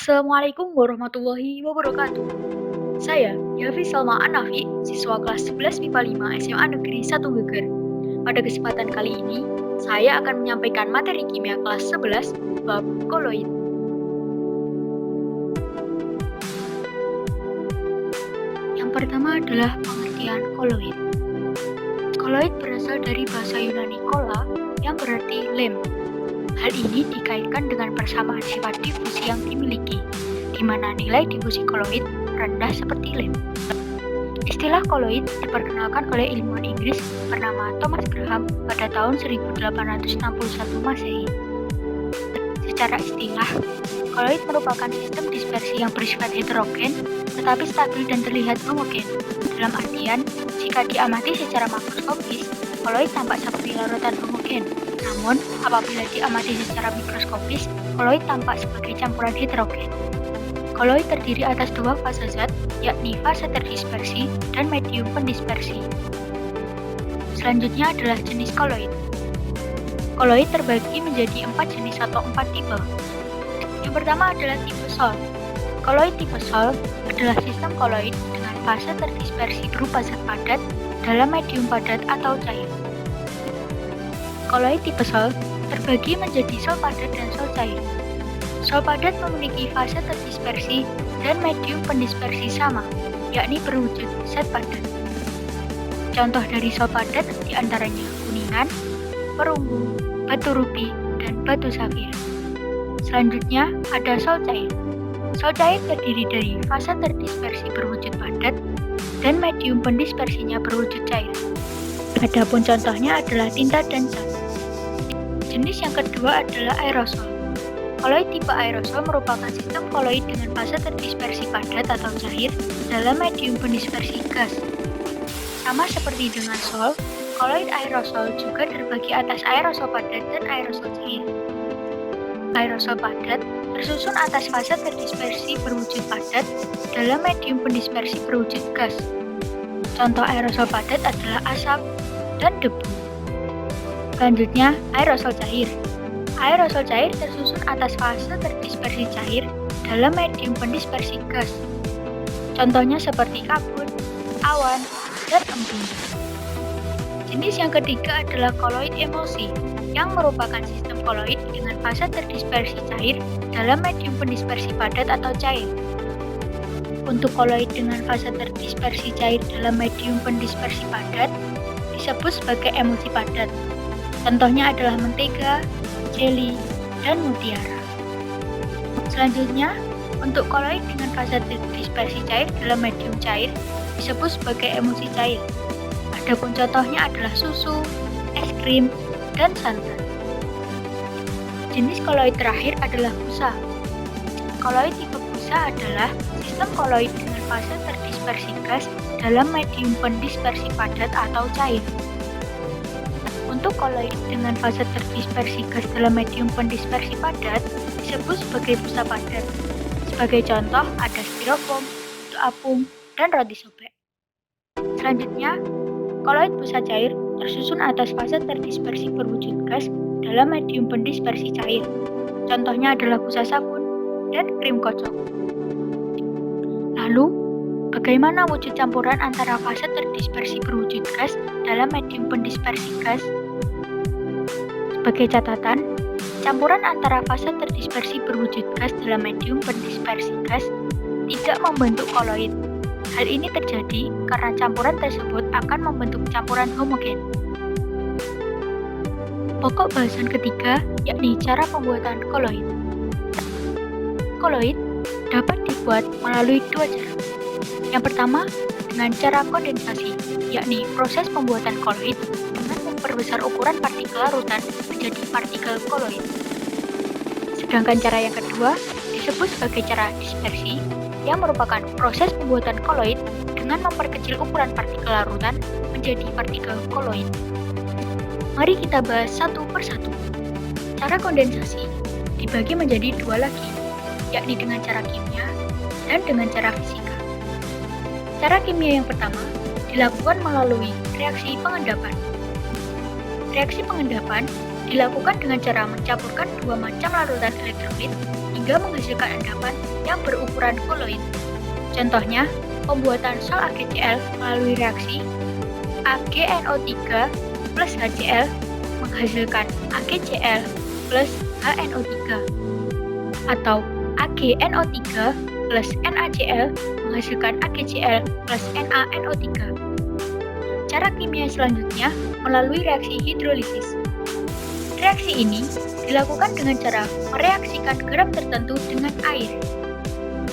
Assalamualaikum warahmatullahi wabarakatuh. Saya, Yafi Salma Anafi, siswa kelas 11 MIPA 5 SMA Negeri 1 Geger. Pada kesempatan kali ini, saya akan menyampaikan materi kimia kelas 11 bab koloid. Yang pertama adalah pengertian koloid. Koloid berasal dari bahasa Yunani kola yang berarti lem. Hal ini dikaitkan dengan persamaan sifat difusi yang dimiliki, di mana nilai difusi koloid rendah seperti lem. Istilah koloid diperkenalkan oleh ilmuwan Inggris bernama Thomas Graham pada tahun 1861 Masehi. Secara istilah, koloid merupakan sistem dispersi yang bersifat heterogen tetapi stabil dan terlihat homogen. Dalam artian, jika diamati secara makroskopis, koloid tampak seperti larutan homogen. Namun, apabila diamati secara mikroskopis, koloid tampak sebagai campuran heterogen. Koloid terdiri atas dua fase zat, yakni fase terdispersi dan medium pendispersi. Selanjutnya adalah jenis koloid. Koloid terbagi menjadi 4 jenis atau 4 tipe. Yang pertama adalah tipe Sol. Koloid tipe Sol adalah sistem koloid dengan fase terdispersi berupa zat padat dalam medium padat atau cair. Koloid tipe Sol terbagi menjadi sol padat dan sol cair. Sol padat memiliki fase terdispersi dan medium pendispersi sama, yakni berwujud zat padat. Contoh dari sol padat diantaranya kuningan, perunggu, batu rubi, dan batu safir. Selanjutnya ada sol cair. Sol cair terdiri dari fase terdispersi berwujud padat dan medium pendispersinya berwujud cair. Adapun contohnya adalah tinta dan cat. Jenis yang kedua adalah aerosol. Koloid tipe aerosol merupakan sistem koloid dengan fase terdispersi padat atau cair dalam medium pendispersi gas. Sama seperti dengan sol, koloid aerosol juga terbagi atas aerosol padat dan aerosol cair. Aerosol padat tersusun atas fase terdispersi berwujud padat dalam medium pendispersi berwujud gas. Contoh aerosol padat adalah asap dan debu. Selanjutnya, aerosol cair. Aerosol cair tersusun atas fase terdispersi cair dalam medium pendispersi gas. Contohnya seperti kabut, awan, dan embun. Jenis yang ketiga adalah koloid emulsi, yang merupakan sistem koloid dengan fase terdispersi cair dalam medium pendispersi padat atau cair. Untuk koloid dengan fase terdispersi cair dalam medium pendispersi padat disebut sebagai emulsi padat. Contohnya adalah mentega, jeli, dan mutiara. Selanjutnya, untuk koloid dengan fase terdispersi cair dalam medium cair disebut sebagai emulsi cair. Adapun contohnya adalah susu, es krim, dan santan. Jenis koloid terakhir adalah busa. Koloid tipe busa adalah sistem koloid dengan fase terdispersi gas dalam medium pendispersi padat atau cair. Untuk koloid dengan fase terdispersi gas dalam medium pendispersi padat disebut sebagai busa padat. Sebagai contoh ada styrofoam, apung, dan roti sobek. Selanjutnya, koloid busa cair tersusun atas fase terdispersi berwujud gas dalam medium pendispersi cair. Contohnya adalah busa sabun dan krim kocok. Lalu, bagaimana wujud campuran antara fase terdispersi berwujud gas dalam medium pendispersi gas? Sebagai catatan, campuran antara fase terdispersi berwujud gas dalam medium pendispersi gas tidak membentuk koloid. Hal ini terjadi karena campuran tersebut akan membentuk campuran homogen. Pokok bahasan ketiga yakni cara pembuatan koloid. Koloid dapat dibuat melalui dua cara. Yang pertama, dengan cara kondensasi, yakni proses pembuatan koloid dengan memperbesar ukuran partikel larutan menjadi partikel koloid. Sedangkan cara yang kedua disebut sebagai cara dispersi, yang merupakan proses pembuatan koloid dengan memperkecil ukuran partikel larutan menjadi partikel koloid. Mari kita bahas satu persatu. Cara kondensasi dibagi menjadi dua lagi, yakni dengan cara kimia dan dengan cara fisika. Cara kimia yang pertama dilakukan melalui reaksi pengendapan. Reaksi pengendapan dilakukan dengan cara mencampurkan dua macam larutan elektrolit hingga sehingga menghasilkan endapan yang berukuran koloid. Contohnya, pembuatan sol AgCl melalui reaksi AgNO3 plus HCl menghasilkan AgCl plus HNO3, atau AgNO3 plus NaCl menghasilkan AgCl plus NaNO3. Cara kimia selanjutnya melalui reaksi hidrolisis. Reaksi ini dilakukan dengan cara mereaksikan garam tertentu dengan air.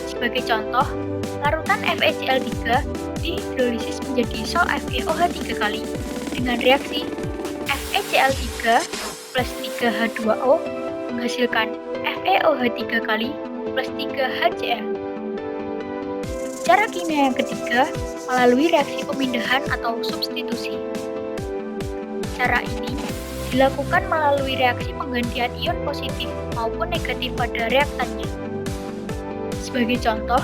Sebagai contoh, larutan FeCl3 dihidrolisis menjadi sol FeOH3 kali dengan reaksi FeCl3 plus 3H2O menghasilkan FeOH3 kali plus 3HCl. Cara kimia yang ketiga melalui reaksi pemindahan atau substitusi. Cara ini dilakukan melalui reaksi penggantian ion positif maupun negatif pada reaktannya. Sebagai contoh,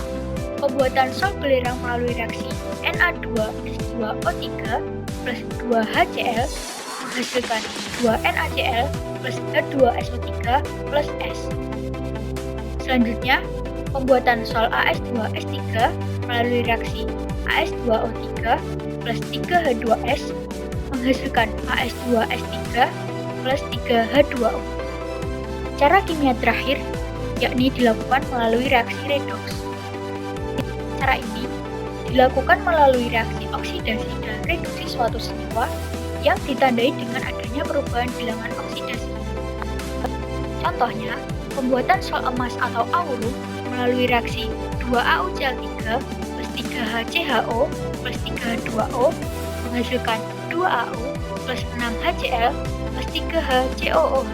pembuatan sol belerang melalui reaksi Na2S2O3 plus 2HCl menghasilkan 2NaCl plus H2SO3 plus S. Selanjutnya, pembuatan sol AS2S3 melalui reaksi AS2O3 plus 3H2S menghasilkan AS2S3 plus 3H2O. Cara kimia terakhir yakni dilakukan melalui reaksi redox. Cara ini dilakukan melalui reaksi oksidasi dan reduksi suatu senyawa yang ditandai dengan adanya perubahan bilangan oksidasi. Contohnya, pembuatan sol emas atau auru melalui reaksi 2AuCl3 plus 3HCHO plus 3H2O menghasilkan 2Au plus 6HCl plus 3HCOOH.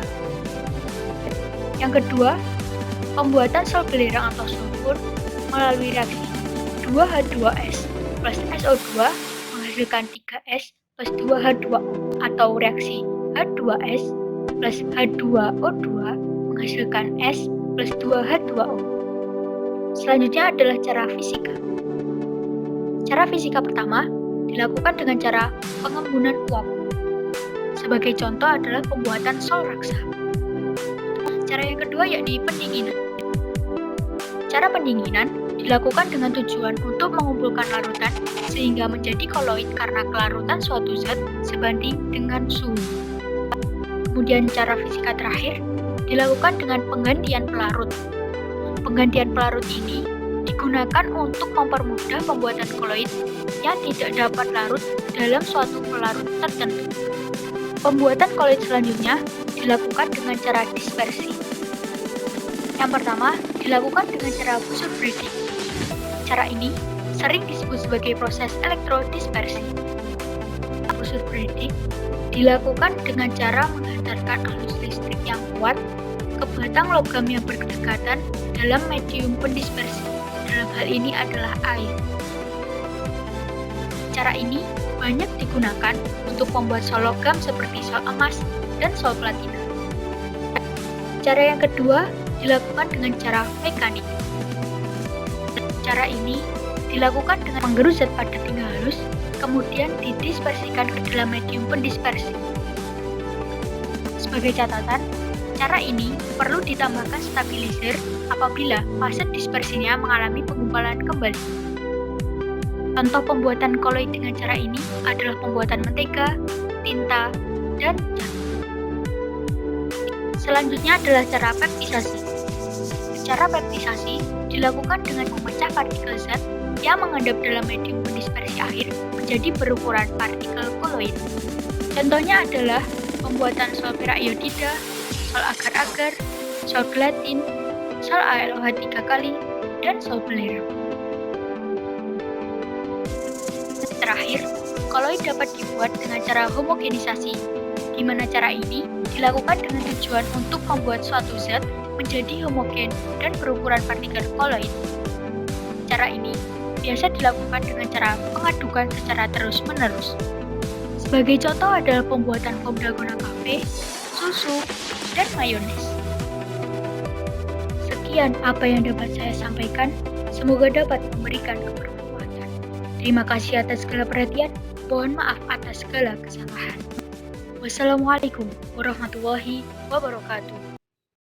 Yang kedua, pembuatan sol belerang atau sulfur melalui reaksi 2H2S plus SO2 menghasilkan 3S plus 2H2O, atau reaksi H2S plus H2O2 menghasilkan S plus 2H2O. Selanjutnya adalah cara fisika. Cara fisika pertama dilakukan dengan cara pengembunan uap. Sebagai contoh adalah pembuatan sol raksa. Cara yang kedua yakni pendinginan. Cara pendinginan dilakukan dengan tujuan untuk mengumpulkan larutan sehingga menjadi koloid karena kelarutan suatu zat sebanding dengan suhu. Kemudian cara fisika terakhir dilakukan dengan penggantian pelarut. Penggantian pelarut ini digunakan untuk mempermudah pembuatan koloid yang tidak dapat larut dalam suatu pelarut tertentu. Pembuatan koloid selanjutnya dilakukan dengan cara dispersi. Yang pertama, dilakukan dengan cara busur breeding. Cara ini sering disebut sebagai proses elektrodispersi. Busur breeding dilakukan dengan cara menghantarkan arus listrik yang kuat ke batang logam yang berdekatan dalam medium pendispersi. Dalam hal ini adalah air. Cara ini banyak digunakan untuk membuat sol logam seperti sol emas dan sol platina. Cara yang kedua dilakukan dengan cara mekanik. Cara ini dilakukan dengan menggerus zat padat hingga halus, kemudian didispersikan ke dalam medium pendispersi. Sebagai catatan, cara ini perlu ditambahkan stabilizer apabila fase dispersinya mengalami penggumpalan kembali. Contoh pembuatan koloid dengan cara ini adalah pembuatan mentega, tinta, dan cat. Selanjutnya adalah cara peptisasi. Cara peptisasi dilakukan dengan memecah partikel zat yang mengendap dalam medium pendispersi air menjadi berukuran partikel koloid. Contohnya adalah pembuatan sol perak iodida, sol agar-agar, sol gelatin, sol AlOH3 kali, dan sol belerang. Terakhir, koloid dapat dibuat dengan cara homogenisasi, di mana cara ini dilakukan dengan tujuan untuk membuat suatu zat menjadi homogen dan berukuran partikel koloid. Cara ini biasa dilakukan dengan cara pengadukan secara terus-menerus. Sebagai contoh adalah pembuatan foam dalgona cafe, susu, dan mayones. Sekian apa yang dapat saya sampaikan, semoga dapat memberikan kebermanfaatan. Terima kasih atas segala perhatian, mohon maaf atas segala kesalahan. Wassalamualaikum warahmatullahi wabarakatuh.